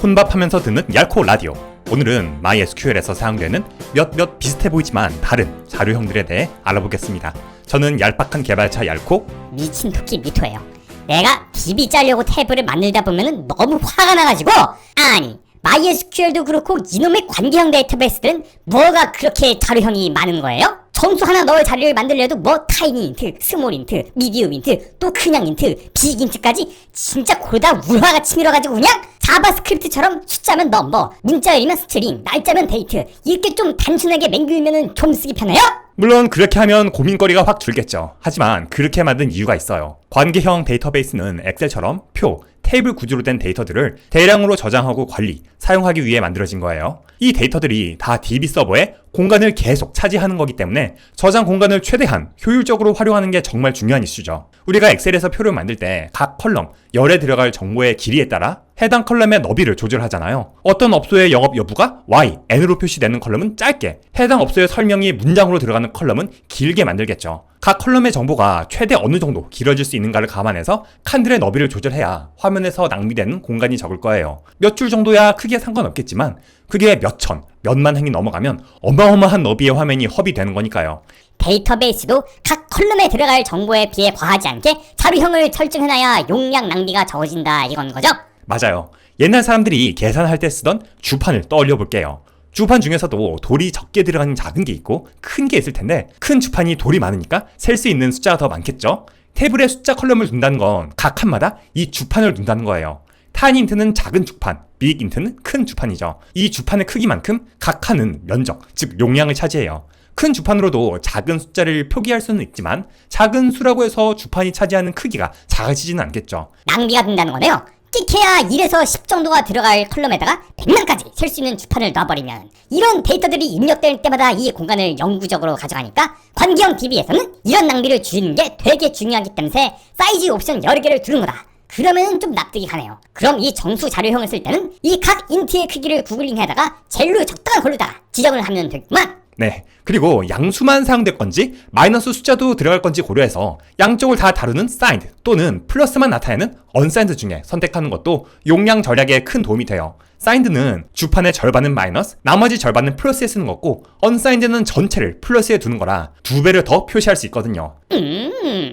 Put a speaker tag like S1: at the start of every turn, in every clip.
S1: 혼밥하면서 듣는 얄코 라디오. 오늘은 MySQL에서 사용되는 몇몇 비슷해 보이지만 다른 자료형들에 대해 알아보겠습니다. 저는 얄팍한 개발자 얄코
S2: 미친 토끼 미토예요. 내가 DB 짜려고 탭을 만들다 보면은 너무 화가 나가지고, 아니 MySQL도 그렇고 이놈의 관계형 데이터베이스들은 뭐가 그렇게 자료형이 많은 거예요? 정수 하나 넣을 자료를 만들려도 뭐 타이니 인트, 스몰 인트, 미디움 인트, 또 그냥 인트, 빅 인트까지 진짜 고르다 울화가 치밀어가지고 그냥 자바스크립트처럼 숫자면 넘버, 문자열이면 스트링, 날짜면 데이트 이렇게 좀 단순하게 맹글면은 좀 쓰기 편해요?
S1: 물론 그렇게 하면 고민거리가 확 줄겠죠. 하지만 그렇게 만든 이유가 있어요. 관계형 데이터베이스는 엑셀처럼 표, 테이블 구조로 된 데이터들을 대량으로 저장하고 관리, 사용하기 위해 만들어진 거예요. 이 데이터들이 다 DB 서버에 공간을 계속 차지하는 거기 때문에 저장 공간을 최대한 효율적으로 활용하는 게 정말 중요한 이슈죠. 우리가 엑셀에서 표를 만들 때 각 컬럼, 열에 들어갈 정보의 길이에 따라 해당 컬럼의 너비를 조절하잖아요. 어떤 업소의 영업 여부가 Y, N으로 표시되는 컬럼은 짧게, 해당 업소의 설명이 문장으로 들어가는 컬럼은 길게 만들겠죠. 각 컬럼의 정보가 최대 어느 정도 길어질 수 있는가를 감안해서 칸들의 너비를 조절해야 화면에서 낭비되는 공간이 적을 거예요. 몇 줄 정도야 크게 상관없겠지만 그게 몇 천, 몇만 행이 넘어가면 어마어마한 너비의 화면이 허비되는 거니까요.
S2: 데이터베이스도 각 컬럼에 들어갈 정보에 비해 과하지 않게 자료형을 설정해놔야 용량 낭비가 적어진다 이건 거죠?
S1: 맞아요. 옛날 사람들이 계산할 때 쓰던 주판을 떠올려 볼게요. 주판 중에서도 돌이 적게 들어가는 작은 게 있고 큰 게 있을 텐데 큰 주판이 돌이 많으니까 셀 수 있는 숫자가 더 많겠죠? 테이블에 숫자 컬럼을 둔다는 건 각 칸마다 이 주판을 둔다는 거예요. 타이니 인트는 작은 주판, 빅 인트는 큰 주판이죠. 이 주판의 크기만큼 각 칸은 면적, 즉 용량을 차지해요. 큰 주판으로도 작은 숫자를 표기할 수는 있지만 작은 수라고 해서 주판이 차지하는 크기가 작아지지는 않겠죠.
S2: 낭비가 된다는 거네요. 끼케야 1에서 10 정도가 들어갈 컬럼에다가 100만까지 셀 수 있는 주판을 놔버리면 이런 데이터들이 입력될 때마다 이 공간을 영구적으로 가져가니까 관계형 DB에서는 이런 낭비를 줄이는 게 되게 중요하기 때문에 사이즈 옵션 여러 개를 두는 거다. 그러면 좀 납득이 가네요. 그럼 이 정수 자료형을 쓸 때는 이 각 인트의 크기를 구글링해다가 젤로 적당한 걸로다가 지정을 하면 되겠구만.
S1: 네, 그리고 양수만 사용될 건지 마이너스 숫자도 들어갈 건지 고려해서 양쪽을 다 다루는 signed 또는 플러스만 나타내는 unsigned 중에 선택하는 것도 용량 절약에 큰 도움이 돼요. signed는 주판의 절반은 마이너스, 나머지 절반은 플러스에 쓰는 거고 unsigned는 전체를 플러스에 두는 거라 2배를 더 표시할 수 있거든요.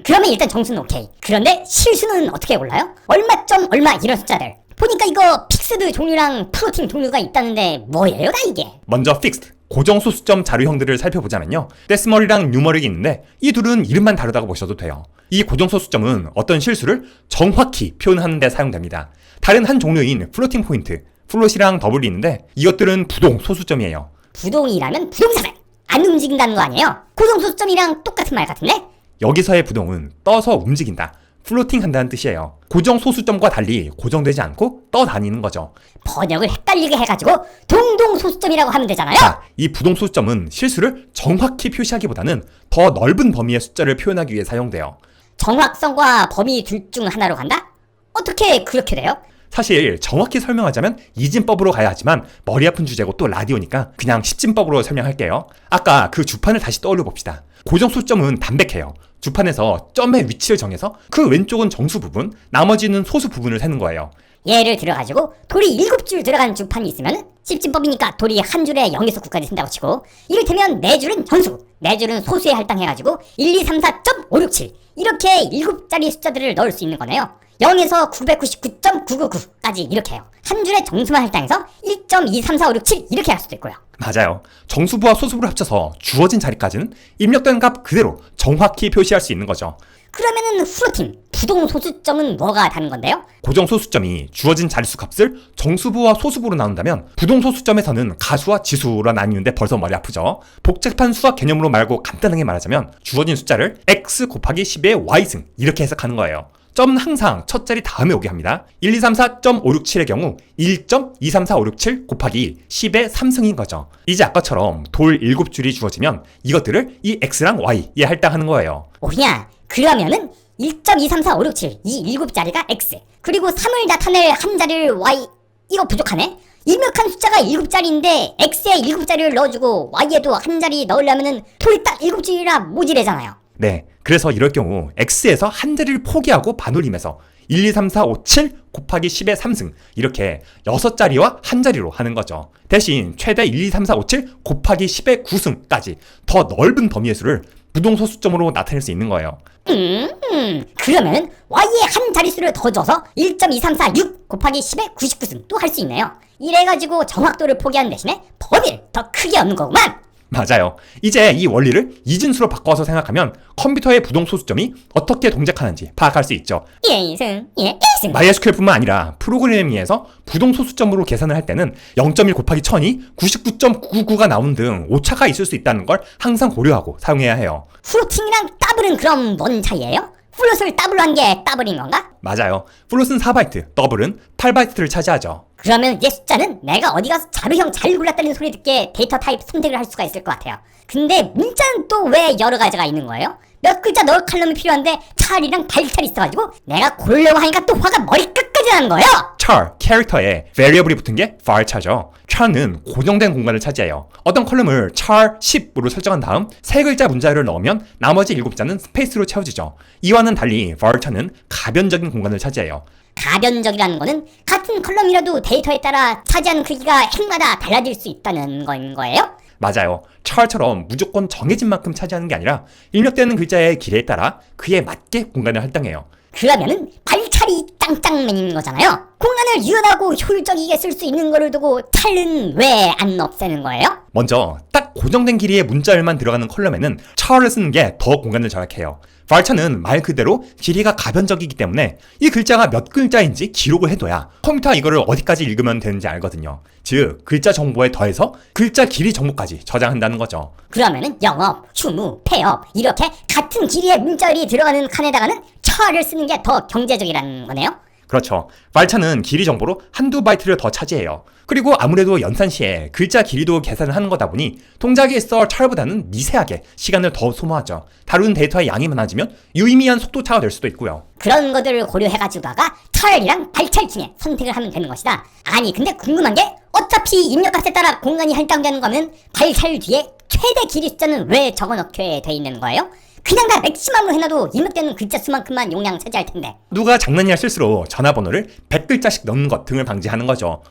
S2: 그러면 일단 정수는 오케이. 그런데 실수는 어떻게 골라요? 얼마 점 얼마 이런 숫자들 보니까 이거 픽스드 종류랑 플로팅 종류가 있다는데 뭐예요 다 이게?
S1: 먼저 fixed 고정 소수점 자료형들을 살펴보자면요. 데시멀이랑 뉴머릭이 있는데 이 둘은 이름만 다르다고 보셔도 돼요. 이 고정 소수점은 어떤 실수를 정확히 표현하는 데 사용됩니다. 다른 한 종류인 플로팅 포인트, 플롯이랑 더블이 있는데 이것들은 부동 소수점이에요.
S2: 부동이라면 부동산을 안 움직인다는 거 아니에요? 고정 소수점이랑 똑같은 말 같은데?
S1: 여기서의 부동은 떠서 움직인다, 플로팅 한다는 뜻이에요. 고정 소수점과 달리 고정되지 않고 떠다니는 거죠.
S2: 번역을 헷갈리게 해가지고 동동 소수점이라고 하면 되잖아요?
S1: 자, 이 부동 소수점은 실수를 정확히 표시하기보다는 더 넓은 범위의 숫자를 표현하기 위해 사용돼요.
S2: 정확성과 범위 둘 중 하나로 간다? 어떻게 그렇게 돼요?
S1: 사실 정확히 설명하자면 이진법으로 가야 하지만 머리 아픈 주제고 또 라디오니까 그냥 십진법으로 설명할게요. 아까 그 주판을 다시 떠올려 봅시다. 고정 소수점은 담백해요. 주판에서 점의 위치를 정해서 그 왼쪽은 정수 부분, 나머지는 소수 부분을 세는 거예요.
S2: 예를 들어가지고 돌이 7줄 들어간 주판이 있으면 십진법이니까 돌이 한 줄에 0에서 9까지 쓴다고 치고 이를테면 4줄은 전수, 4줄은 소수에 할당해가지고 1, 2, 3, 4.567 이렇게 7자리 숫자들을 넣을 수 있는 거네요. 0에서 999.999까지 이렇게 해요. 한 줄에 정수만 할당해서 1.23456 이렇게 할 수도 있고요.
S1: 맞아요. 정수부와 소수부를 합쳐서 주어진 자리까지는 입력된 값 그대로 정확히 표시할 수 있는 거죠.
S2: 그러면은 플로팅, 부동 소수점은 뭐가 다른 건데요?
S1: 고정 소수점이 주어진 자릿수 값을 정수부와 소수부로 나눈다면 부동 소수점에서는 가수와 지수로 나뉘는데 벌써 머리 아프죠. 복잡한 수학 개념으로 말고 간단하게 말하자면 주어진 숫자를 x 곱하기 10의 y승 이렇게 해석하는 거예요. 점은 항상 첫 자리 다음에 오게 합니다. 1, 2, 3, 4.567의 경우 1.2345667 곱하기 10의 3승인 거죠. 이제 아까처럼 돌 7줄이 주어지면 이것들을 이 x랑 y에 할당하는 거예요.
S2: 오냐, 그러면은 1.23456 이 7자리가 x 그리고 3을 나타낼 한 자리를 y 이거 부족하네? 입력한 숫자가 7자리인데 x에 7자리를 넣어주고 y에도 한 자리 넣으려면은 돌이 딱 7줄이라 모지래잖아요.
S1: 네, 그래서 이럴 경우 x에서 한 자리를 포기하고 반올림해서 1, 2, 3, 4, 5, 7 곱하기 10의 3승 이렇게 6자리와 한 자리로 하는 거죠. 대신 최대 1, 2, 3, 4, 5, 7 곱하기 10의 9승까지 더 넓은 범위의 수를 부동소수점으로 나타낼 수 있는 거예요.
S2: 그러면은 y의 한 자릿수를 더 줘서 1.2346 곱하기 10의 99승 또 할 수 있네요. 이래가지고 정확도를 포기하는 대신에 범위를 더 크게 얻는 거구만.
S1: 맞아요. 이제 이 원리를 이진수로 바꿔서 생각하면 컴퓨터의 부동소수점이 어떻게 동작하는지 파악할 수 있죠.
S2: 예승, 예승.
S1: MySQL뿐만 아니라 프로그래밍에서 부동소수점으로 계산을 할 때는 0.1 곱하기 1000이 99.999가 나오는 등 오차가 있을 수 있다는 걸 항상 고려하고 사용해야 해요.
S2: 플로팅이랑 더블은 그럼 뭔 차이예요? 플롯을 더블로 한 게 더블인 건가?
S1: 맞아요. 플롯은 4바이트, 더블은 8바이트를 차지하죠.
S2: 그러면 이제 숫자는 내가 어디 가서 자료형 잘 골랐다는 소리 듣게 데이터 타입 선택을 할 수가 있을 것 같아요. 근데 문자는 또 왜 여러 가지가 있는 거예요? 몇 글자 넣을 칼럼이 필요한데 찰이랑 발찰이 있어가지고 내가 고르려고 하니까 또 화가 머리 끝까지 나는 거예요.
S1: char, 캐릭터에 variable이 붙은 게 varchar죠. char는 고정된 공간을 차지해요. 어떤 컬럼을 char 10으로 설정한 다음 세 글자 문자열을 넣으면 나머지 7자는 스페이스로 채워지죠. 이와는 달리 varchar는 가변적인 공간을 차지해요.
S2: 가변적이라는 거는 같은 컬럼이라도 데이터에 따라 차지하는 크기가 행마다 달라질 수 있다는 건 거예요?
S1: 맞아요. char처럼 무조건 정해진 만큼 차지하는 게 아니라 입력되는 글자의 길이에 따라 그에 맞게 공간을 할당해요.
S2: 그러면은 발찰이 짱짱맨인 거잖아요. 공간을 유연하고 효율적이게 쓸 수 있는 거를 두고 찰은 왜 안 없애는 거예요?
S1: 먼저 딱 고정된 길이의 문자열만 들어가는 컬럼에는 char를 쓰는 게 더 공간을 절약해요. varchar는 말 그대로 길이가 가변적이기 때문에 이 글자가 몇 글자인지 기록을 해둬야 컴퓨터가 이거를 어디까지 읽으면 되는지 알거든요. 즉 글자 정보에 더해서 글자 길이 정보까지 저장한다는 거죠.
S2: 그러면은 영업, 휴무, 폐업 이렇게 같은 길이의 문자열이 들어가는 칸에다가는 char를 쓰는 게 더 경제적이라는 거네요?
S1: 그렇죠. varchar는 길이 정보로 한두 바이트를 더 차지해요. 그리고 아무래도 연산 시에 글자 길이도 계산을 하는 거다 보니 동작에 있어 char보다는 미세하게 시간을 더 소모하죠. 다룬 데이터의 양이 많아지면 유의미한 속도 차가 될 수도 있고요.
S2: 그런 것들을 고려해가지고다가 char이랑 발찰 중에 선택을 하면 되는 것이다. 아니 근데 궁금한 게 어차피 입력값에 따라 공간이 할당되는 거면 발찰 뒤에 최대 길이 숫자는 왜 적어넣게 돼 있는 거예요? 그냥 다 맥시멈으로 해놔도 입력되는 글자 수만큼만 용량 차지할 텐데.
S1: 누가 장난이나 실수로 전화번호를 100글자씩 넣는 것 등을 방지하는 거죠.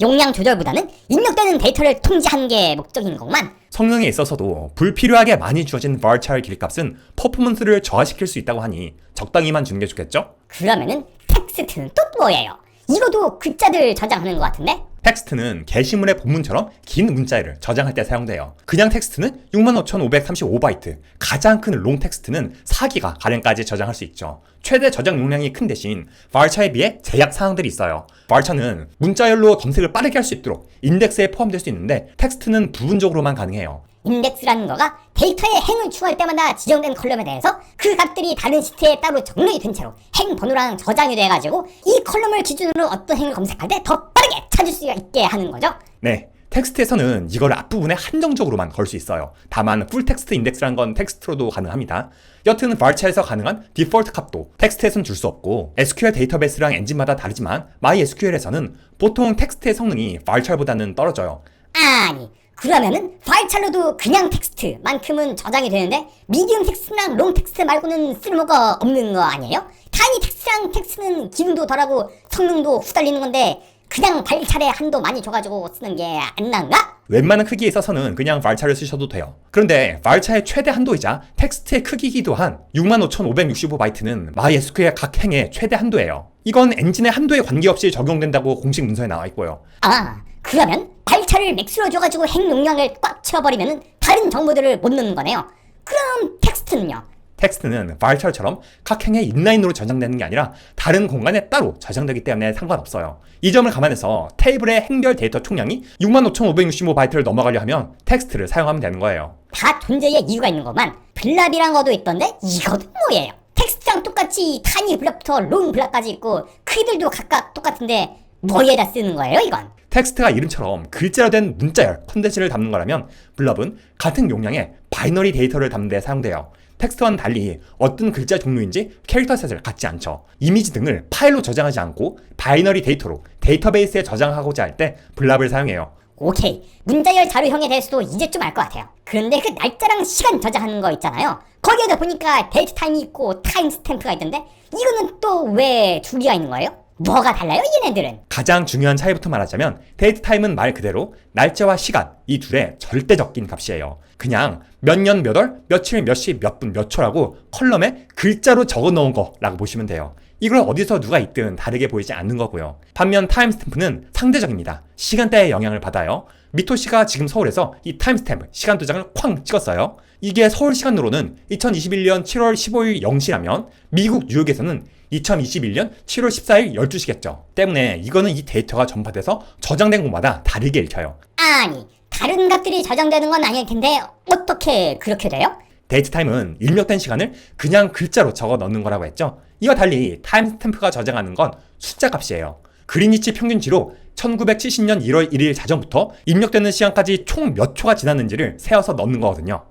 S2: 용량 조절보다는 입력되는 데이터를 통제하는 게 목적인 거구만.
S1: 성능에 있어서도 불필요하게 많이 주어진 varchar 길이값은 퍼포먼스를 저하시킬 수 있다고 하니 적당히만 주는 게 좋겠죠?
S2: 그러면은 텍스트는 또 뭐예요? 이거도 글자들 저장하는 것 같은데?
S1: 텍스트는 게시물의 본문처럼 긴 문자열을 저장할 때 사용돼요. 그냥 텍스트는 65,535바이트, 가장 큰 롱 텍스트는 4기가 가량까지 저장할 수 있죠. 최대 저장 용량이 큰 대신 varchar에 비해 제약 사항들이 있어요. varchar는 문자열로 검색을 빠르게 할 수 있도록 인덱스에 포함될 수 있는데 텍스트는 부분적으로만 가능해요.
S2: 인덱스라는 거가 데이터에 행을 추가할 때마다 지정된 컬럼에 대해서 그 값들이 다른 시트에 따로 정렬이 된 채로 행 번호랑 저장이 돼가지고 이 컬럼을 기준으로 어떤 행을 검색할 때 더 빠르게 찾을 수 있게 하는 거죠.
S1: 네. 텍스트에서는 이걸 앞부분에 한정적으로만 걸 수 있어요. 다만 풀텍스트 인덱스란 건 텍스트로도 가능합니다. 여튼 varchar에서 가능한 디폴트 값도 텍스트에선 줄 수 없고 SQL 데이터베이스랑 엔진마다 다르지만 MySQL에서는 보통 텍스트의 성능이 varchar보다는 떨어져요.
S2: 아니 그러면은 varchar로도 그냥 텍스트만큼은 저장이 되는데 미디움 텍스트랑 롱 텍스트 말고는 쓸모가 없는 거 아니에요? 타이니 텍스트랑 텍스트는 기능도 덜하고 성능도 후달리는 건데 그냥 varchar에 한도 많이 줘가지고 쓰는 게 안 나은가?
S1: 웬만한 크기에 있어서는 그냥 varchar을 쓰셔도 돼요. 그런데 varchar의 최대 한도이자 텍스트의 크기이기도 한 65,565바이트는 MySQL 각 행의 최대 한도예요. 이건 엔진의 한도에 관계없이 적용된다고 공식 문서에 나와 있고요.
S2: 아 그러면 varchar을 맥스로 줘가지고 행 용량을 꽉 채워버리면은 다른 정보들을 못 넣는 거네요. 그럼 텍스트는요?
S1: 텍스트는 varchar처럼 각 행의 인라인으로 저장되는 게 아니라 다른 공간에 따로 저장되기 때문에 상관없어요. 이 점을 감안해서 테이블의 행별 데이터 총량이 65,565바이트를 넘어가려 하면 텍스트를 사용하면 되는 거예요.
S2: 다 존재의 이유가 있는 것만. 블랍이란 것도 있던데 이것은 뭐예요? 텍스트랑 똑같이 타니 블랍부터 롱 블랍까지 있고 크기들도 각각 똑같은데 뭐에다 쓰는 거예요 이건?
S1: 텍스트가 이름처럼 글자로 된 문자열 컨텐츠를 담는 거라면 블럽은 같은 용량의 바이너리 데이터를 담는 데 사용돼요. 텍스트와는 달리 어떤 글자 종류인지 캐릭터셋을 갖지 않죠. 이미지 등을 파일로 저장하지 않고 바이너리 데이터로 데이터베이스에 저장하고자 할 때 블랍을 사용해요.
S2: 오케이, 문자열 자료형에 대해서도 이제 좀 알 것 같아요. 그런데 그 날짜랑 시간 저장하는 거 있잖아요. 거기에도 보니까 데이트 타임이 있고 타임 스탬프가 있던데 이거는 또 왜 두 개가 있는 거예요? 뭐가 달라요 얘네들은?
S1: 가장 중요한 차이부터 말하자면 데이트 타임은 말 그대로 날짜와 시간 이 둘의 절대 적긴 값이에요. 그냥 몇 년 몇 월 며칠 몇 시 몇 분 몇 초라고 컬럼에 글자로 적어 놓은 거라고 보시면 돼요. 이걸 어디서 누가 있든 다르게 보이지 않는 거고요. 반면 타임스탬프는 상대적입니다. 시간대에 영향을 받아요. 미토씨가 지금 서울에서 이 타임스탬프 시간 도장을 쾅 찍었어요. 이게 서울 시간으로는 2021년 7월 15일 0시라면 미국 뉴욕에서는 2021년 7월 14일 12시겠죠. 때문에 이거는 이 데이터가 전파돼서 저장된 곳마다 다르게 읽혀요.
S2: 아니, 다른 값들이 저장되는 건 아닐 텐데 어떻게 그렇게 돼요?
S1: 데이트 타임은 입력된 시간을 그냥 글자로 적어 넣는 거라고 했죠. 이와 달리 타임스탬프가 저장하는 건 숫자 값이에요. 그린위치 평균치로 1970년 1월 1일 자정부터 입력되는 시간까지 총 몇 초가 지났는지를 세어서 넣는 거거든요.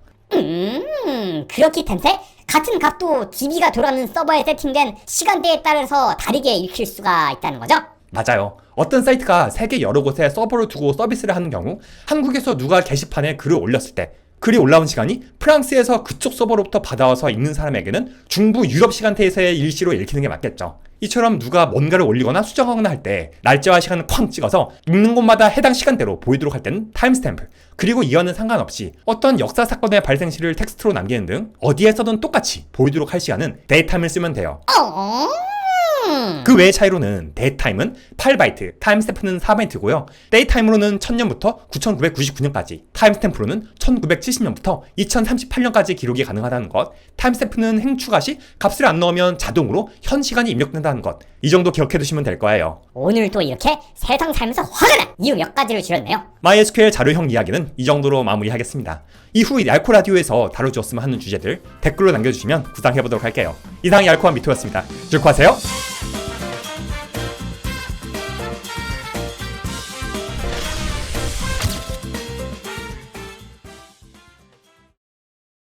S2: 그렇기 템세 같은 값도 DB가 돌아오는 서버에 세팅된 시간대에 따라서 다르게 읽힐 수가 있다는 거죠?
S1: 맞아요. 어떤 사이트가 세계 여러 곳에 서버를 두고 서비스를 하는 경우 한국에서 누가 게시판에 글을 올렸을 때 글이 올라온 시간이 프랑스에서 그쪽 서버로부터 받아와서 읽는 사람에게는 중부 유럽 시간대에서의 일시로 읽히는 게 맞겠죠. 이처럼 누가 뭔가를 올리거나 수정하거나 할 때 날짜와 시간을 쾅 찍어서 읽는 곳마다 해당 시간대로 보이도록 할 때는 타임스탬프, 그리고 이와는 상관없이 어떤 역사 사건의 발생시를 텍스트로 남기는 등 어디에서든 똑같이 보이도록 할 시간은 데이타임을 쓰면 돼요. 그 외의 차이로는 데이타임은 8바이트, 타임스탬프는 4바이트고요. 데이타임으로는 1000년부터 9999년까지, 타임스탬프로는 1970년부터 2038년까지 기록이 가능하다는 것, 타임스탬프는 행추가 시 값을 안 넣으면 자동으로 현 시간이 입력된다는 것, 이 정도 기억해 두시면 될 거예요.
S2: 오늘 또 이렇게 세상 살면서 화가 난 이유 몇 가지를 줄였네요.
S1: MySQL 자료형 이야기는 이 정도로 마무리하겠습니다. 이후 얄코 라디오에서 다뤄주었으면 하는 주제들 댓글로 남겨주시면 구상해보도록 할게요. 이상 얄코와 미토였습니다. 쭉 하세요.